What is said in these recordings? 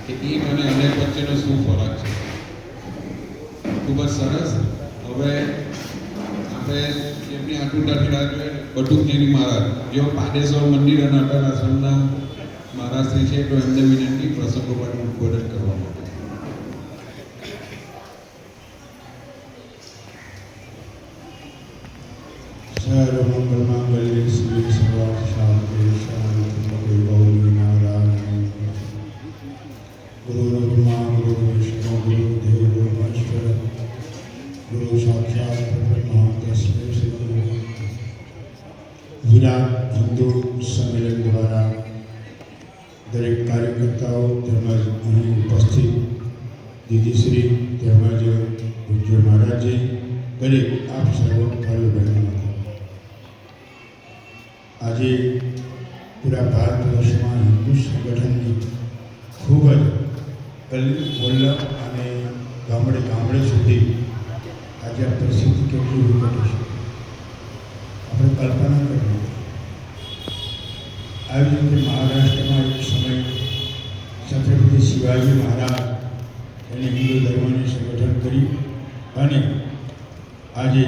કે ઈમ અને અનેક વચ્ચેનો શું ફરક છે. ખૂબ જ સરસ. હવે આપણે એમની આટુંડાથી રાહ જોઈએ બટુકજીની મહારાજ જેઓ પાદેશ્વર મંદિર અને અટલ આશ્રમના મહારાજશ્રી છે, તો એમને વિનંતી પ્રસંગો પર ઉદ્બોધન કરવા માટે. સર્વમંગલ માંગલ્ય શિવે સર્વાર્થ સાધકે શરણ્યત્ર્યંબકે ગૌરી નારાયણી ગુરુર્બ્રહ્મા ગુરુર્વિષ્ણુ ગુરુર્દેવો મહેશ્વર ગુરુ સાક્ષાત બ્રહ્મા તસ્मै શ્રી ગુરવે વિરાટ હિન્દુ સંમેલન દ્વારા દરેક કાર્યકર્તાઓ તેમજ અહીં ઉપસ્થિત દીદીશ્રી તેમજ પૂજ્ય મહારાજજી દરેક આપ સર્વ ભાઈઓ બહેનો આજે પૂરા ભારત વર્ષમાં હિન્દુ સંગઠનની ખૂબ જ ગલી મોહલ્લા અને ગામડે ગામડે સુધી આજે આ પરિસ્થિતિ કેટલી વિકટ છે આપણે કલ્પના કરીએ. આવી રીતે મહારાષ્ટ્રમાં એક સમય છત્રપતિ શિવાજી મહારાજ એને હિન્દુ ધર્મનું સંગઠન કરી અને આજે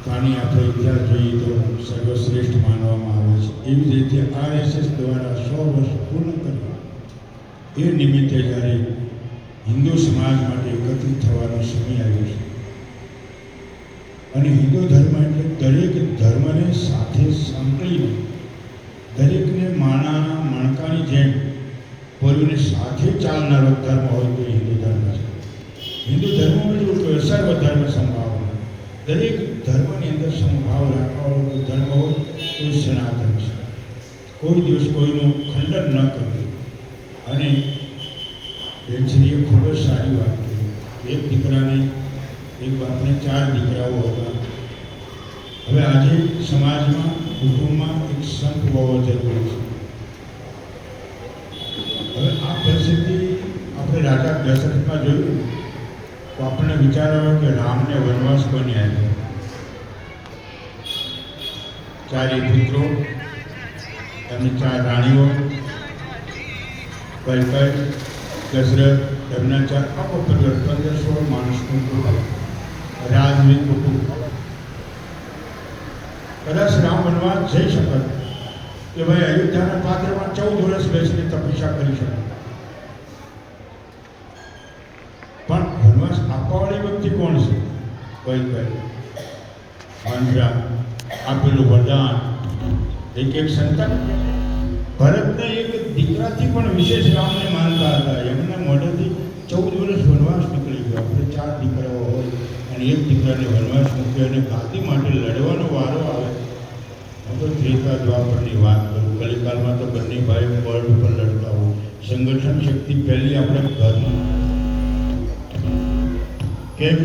પાણી આપણે ઇતિહાસ જોઈએ તો સર્વશ્રેષ્ઠ માનવામાં આવે છે. એવી જ રીતે RSS દ્વારા 100 વર્ષ પૂર્ણ કર્યું. એ નિમિત્તે જ્યારે હિન્દુ સમાજ માટે એકત્રિત થવાનો સમય આવ્યો છે અને હિન્દુ ધર્મ એટલે દરેક ધર્મને સાથે સંકળીને દરેકને માણાના મણકાની જેમ પોતાની સાથે ચાલનારો ધર્મ હોય તો હિન્દુ ધર્મ છે. હિન્દુ ધર્મમાં એવું કે સર્વ ધર્મ સંભાવના, દરેક ધર્મની અંદર સમભાવ રાખવાનો ધર્મ હોય તો સનાતન છે. કોઈ દિવસ કોઈનું ખંડન ન કરવું. અને બેનશ્રીએ ખૂબ જ સારી વાત કરી. એક દીકરાને એક બાપને 4 દીકરાઓ હતા. હવે આજે સમાજમાં કુટુંબમાં એક સંપ હોવો જરૂરી છે. હવે આ પરિસ્થિતિ આપણે રાજા દશરથમાં જોયું તો આપણને વિચાર આવ્યો કે રામને વનવાસ કોને આપ્યો. 4 પુત્રો, એમની 4 રાણીઓ, કૈકેયી, દશરથ, એમના 4 આખો 15-16 માણસનું કુટુંબ, રાજવી કુટુંબ. કદાચ રામ વનવાસ જઈ શકત કે ભાઈ અયોધ્યાના પાત્રમાં 14 વર્ષ બેસીને તપસ્યા કરી શકે, પણ વનવાસ આપવાવાળી વ્યક્તિ કોણ છે? કૈકેયી. મંદ્રા આપેલું વરદાન, એક સંતાન. ભરતને એક દીકરાથી પણ વિશેષ રામને માનતા હતા. એમના મોઢેથી 14 વર્ષ વનવાસ નીકળી ગયો. આપણે 4 દીકરાઓ હોય અને એક દીકરાને વનવાસ મૂક્યો અને ગાદી માટે લડવાનો વારો આવે. હું તો ત્રેતા દ્વાપરની વાત કરું. કલિકાલમાં તો બંને ભાઈઓ વર્લ્ડ ઉપર લડતા હોય. સંગઠન શક્તિ પહેલી આપણે ઘરમાં. કેમ?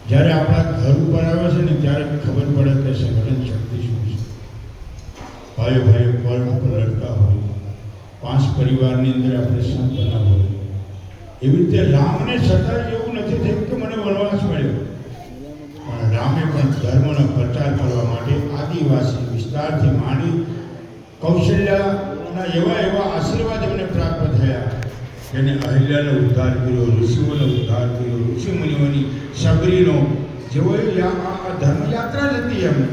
જ્યારે આપણા ઘર ઉપર આવે છે ને ત્યારે ખબર પડે કે સંગઠન શક્તિ શું છે. ભાઈઓ વર્લ્ડ ઉપર લડતા હોય. 5 પરિવારની અંદર આપણે સંપન્ન હોય. એવી રીતે રામને છતાં એવું નથી થયું કે મને વનવાસ મળ્યો, પણ રામે પણ ધર્મનો પ્રચાર કરવા માટે આદિવાસી વિસ્તારથી માંડી કૌશલ્યના એવા આશીર્વાદ એમને પ્રાપ્ત થયા. એને અહિલ્યાનો ઉદ્ધાર કર્યો, ઋષિઓનો ઉદ્ધાર કર્યો, ઋષિમુનિઓની સબરીનો, જેઓએ આ ધર્મયાત્રા જ હતી. એમને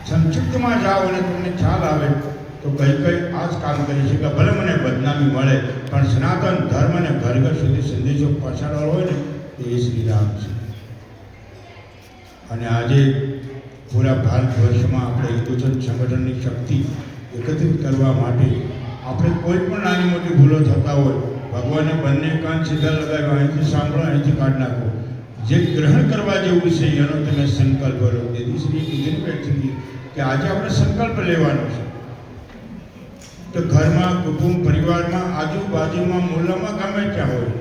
સંક્ષિપ્તમાં જાઓ અને તમને ખ્યાલ આવે તો કૈકેયી આ જ કામ કરી છે કે ભલે મને બદનામી મળે પણ સનાતન ધર્મ અને ઘર ઘર સુધી સંદેશો પહોંચાડવાનો હોય ને તો એ શ્રીરામ છે. અને આજે પૂરા ભારત વર્ષમાં આપણે હિન્દુ સંગઠનની શક્તિ એકત્રિત કરવા માટે આપણે કોઈ પણ નાની મોટી ભૂલો થતા હોય, ભગવાને બંને કાન સીધા લગાવ્યા, અહીંથી સાંભળો, અહીંથી કાઢી નાખો. જે ગ્રહણ કરવા જેવું છે એનો તમે સંકલ્પ લો. દીદીશ્રીએ કીધું કે આજે આપણે સંકલ્પ લેવાનો છે તો ઘરમાં, કુટુંબ, પરિવારમાં, આજુબાજુમાં, મોહલ્લામાં, ગમે ત્યાં હોય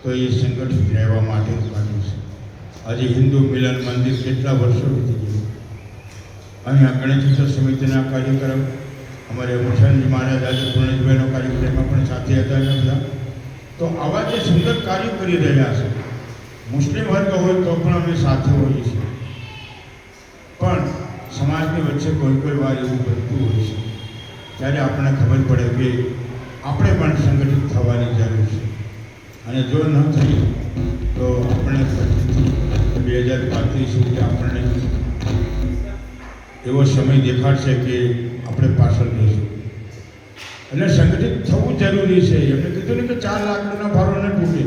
તો એ સંગઠિત રહેવા માટે કાઢ્યું છે. આજે હિન્દુ મિલન મંદિર કેટલા વર્ષો વીતી ગયું. અહીંયા ગણેશ સમિતિના કાર્યક્રમ, અમારે મુખ્યમંત્રી મહારાજ આજે પૂર્ણેશભાઈનો કાર્યક્રમમાં પણ સાથે હતા એના બધા. તો આવા જે સુંદર કાર્યો કરી રહ્યા છે. મુસ્લિમ વર્ગ હોય તો પણ અમે સાથે હોઈએ છીએ, પણ સમાજની વચ્ચે કોઈ વાર એવું બનતું હોય છે ત્યારે આપણને ખબર પડે કે આપણે પણ સંગઠિત થવાની જરૂર છે. અને જો ન થઈ તો આપણે 2035 સુધી આપણને એવો સમય દેખાડશે કે આપણે પાછળ રહીશું. એટલે સંગઠિત થવું જરૂરી છે. એમને કીધું ને કે 4 લાકડાનો ભારો ન તૂટે,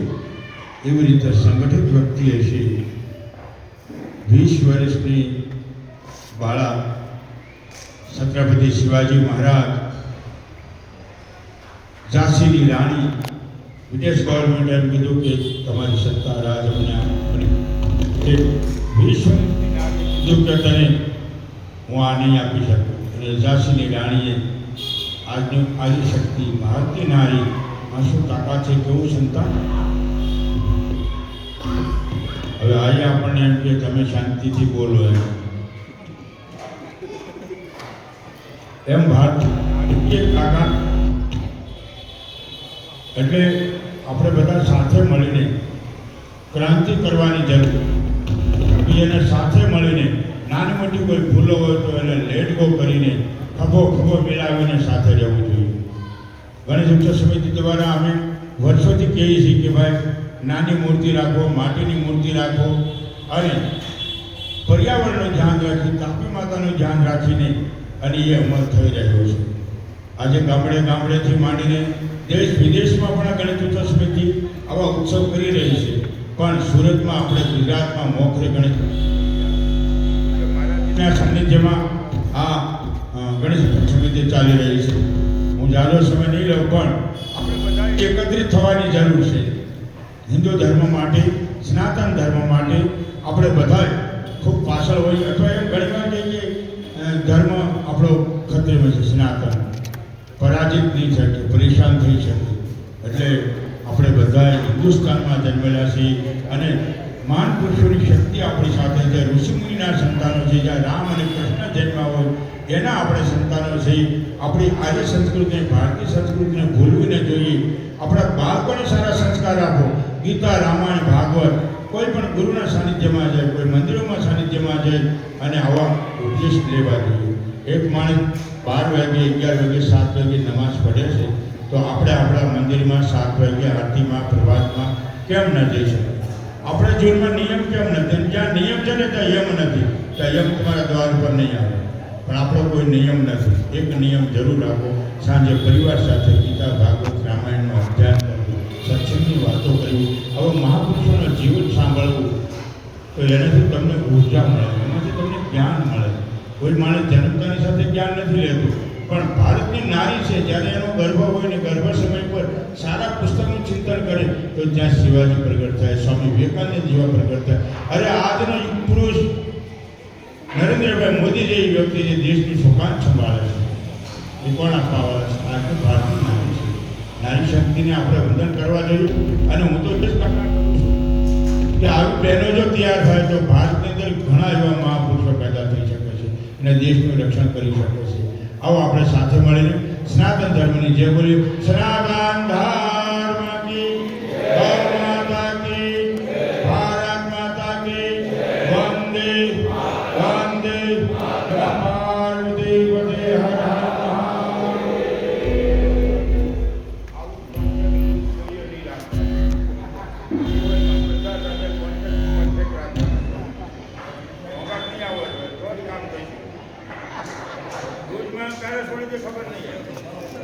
એવી રીતે સંગઠિત વ્યક્તિ હશે. 20 વર્ષની બાળા છત્રપતિ શિવાજી મહારાજ, ઝાંસીની રાણી, વિદેશ ગવર્મેન્ટે એમ કીધું કે તમારી સત્તા રાજ અમને આપવાની. એ 20 વર્ષની નારી કીધું કે તને હું આ નહીં આપી શકું. અને ઝાંસીની રાણીએ આજની આદિશક્તિ ભારતીય નારી આ શું તાકાત છે, કેવું સંતાન. હવે આજે આપણને એમ કે તમે શાંતિથી બોલો એમ ભારતીય તાકાત. એટલે આપણે બધા સાથે મળીને ક્રાંતિ કરવાની જરૂર. એને સાથે મળીને નાની મોટી કોઈ ભૂલો હોય તો એને લેટ ગો કરીને ખભો મિલાવીને સાથે રહેવું જોઈએ. ગણેશ ઉત્સવ સમિતિ દ્વારા અમે વર્ષોથી કહીએ છીએ કે ભાઈ નાની મૂર્તિ રાખો, માટીની મૂર્તિ રાખો અને પર્યાવરણનું ધ્યાન રાખી, તાપી માતાનું ધ્યાન રાખીને, અને એ અમલ થઈ રહ્યો છે. આજે ગામડેથી માંડીને દેશ વિદેશમાં પણ ગણેશ ઉત્સવ સમિતિ આવા ઉત્સવ કરી રહી છે. પણ સુરતમાં આપણે ગુજરાતમાં મોખરે ગણેશ મહારાજના સાનિધ્યમાં આ ગણેશ ઉત્સવ સમિતિ ચાલી રહી છે. હું જાજો સમય નહીં લઉં, પણ આપણે બધા એકત્રિત થવાની જરૂર છે. હિન્દુ ધર્મ માટે, સનાતન ધર્મ માટે આપણે બધા ખૂબ પાછળ હોય, અથવા એમ ઘણીવાર કહીએ ધર્મ આપણો ખતરામાં છે, સનાતન પરાજિત નહીં શકે, પરેશાન થઈ શકે. એટલે આપણે બધા હિન્દુસ્તાનમાં જન્મેલા છીએ અને મહાન પુરુષોની શક્તિ આપણી સાથે છે. ઋષિમુનિના સંતાનો છે. જ્યાં રામ અને કૃષ્ણ જન્મ્યા હોય એના આપણે સંતાનો છે. આપણી આર્ય સંસ્કૃતિને, ભારતીય સંસ્કૃતિને ભૂલવી ન જોઈએ. આપણા બાળકોને સારા સંસ્કાર આપો. ગીતા, રામાયણ, ભાગવત, કોઈ પણ ગુરુના સાનિધ્યમાં જાય, કોઈ મંદિરોમાં સાનિધ્યમાં જાય અને આવા ઉપદેશ લેવા જોઈએ. એક માણસ 12 વાગે, 11 વાગે, 7 વાગે નમાઝ પઢે છે, તો આપણે આપણા મંદિરમાં 7 વાગે આરતીમાં, પ્રભાતમાં કેમ ન જઈ શકીએ? આપણે જીવનમાં નિયમ કેમ નથી? જ્યાં નિયમ છે ને ત્યાં યમ નથી. ત્યાં યમ તમારા દ્વાર પર નહીં આવે. પણ આપણો કોઈ નિયમ નથી. એક નિયમ જરૂર રાખો. સાંજે પરિવાર સાથે ગીતા, ભાગવત, રામાયણનો અભ્યાસ કરવું, સત્સંગની વાતો કરવી, હવે મહાપુરુષોનું જીવન સાંભળવું, તો એનાથી તમને ઉર્જા મળે, એનાથી તમને જ્ઞાન મળે. કોઈ માણસ જન્મતાની સાથે જ્ઞાન નથી લેતું, પણ ભારતની નારી છે, જ્યારે એનો ગર્ભ હોય ને ગર્ભ સમય પર સારા પુસ્તકનું ચિંતન કરે તો ત્યાં શિવાજી પ્રગટ થાય, સ્વામી વિવેકાનંદ જેવા પ્રગટ થાય. અરે આજનો યુગ પુરુષ નરેન્દ્રભાઈ મોદી જેવી વ્યક્તિ જે દેશની સુકાન સંભાળે છે, એ કોણ અપાવવા છે? આજની ભારતની નારી છે. નારી શક્તિને આપણે વંદન કરવા જોઈએ. અને હું તો એટલું જ કલ્પના કરું છું કે આવી બહેનો જો તૈયાર થાય તો ભારતની અંદર ઘણા એવા મહાપુરુષો પેદા થઈ શકે છે અને દેશનું રક્ષણ કરી શકે છે. આવો આપણે સાથે મળીને સનાતન ધર્મની જય બોલીએ. સનાતન ધર્મ કી જય, માતા કી, ભારત માતા કી વંદે વંદે પાર્વતી પતે હર હર ખબર નહીં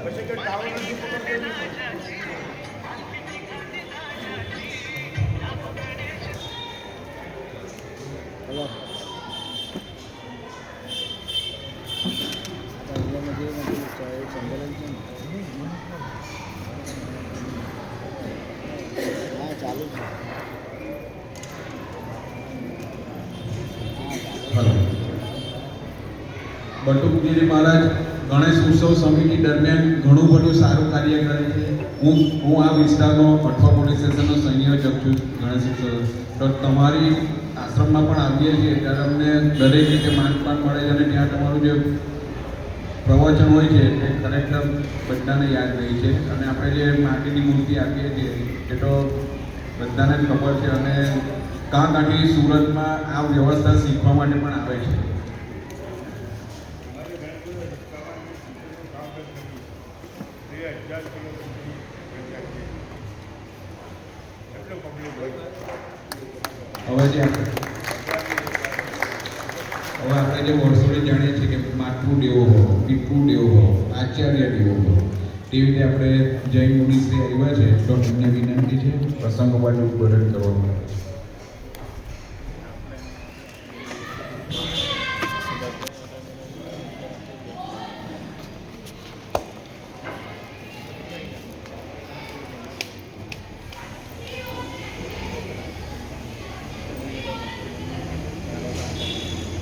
પછી કે ટાવર નથી પકડતો. ચાલુ છે. બટુકગીરી મહારાજ ગણેશ ઉત્સવ સમિતિ દરમિયાન ઘણું બધું સારું કાર્ય કરે છે. હું આ વિસ્તારનો અઠવા પોલીસ સ્ટેશનનો સંયોજક છું ગણેશ ઉત્સવ. તો તમારી આશ્રમમાં પણ આવીએ છીએ ત્યારે અમને દરેક રીતે માનપાન મળે છે અને ત્યાં તમારું જે પ્રવચન હોય છે તે ખરેખર બધાને યાદ રહી છે. અને આપણે જે માટીની મૂર્તિ આપીએ છીએ એ તો બધાને જ ખબર છે. અને કાંઠી સુરતમાં આ વ્યવસ્થા શીખવા માટે પણ આવે છે. Yeah. હવે આપણે જે વર્ષોથી જાણીએ છીએ કે માતૃ દેવો ભવ, પિતૃ દેવો ભવ, આચાર્ય દેવો ભવ, તેવી રીતે આપણે જૈન મુનિશ્રી આવ્યા છે તો એમને વિનંતી છે પ્રસંગોપાત ઉદ્બોધન કરવામાં આવે છે.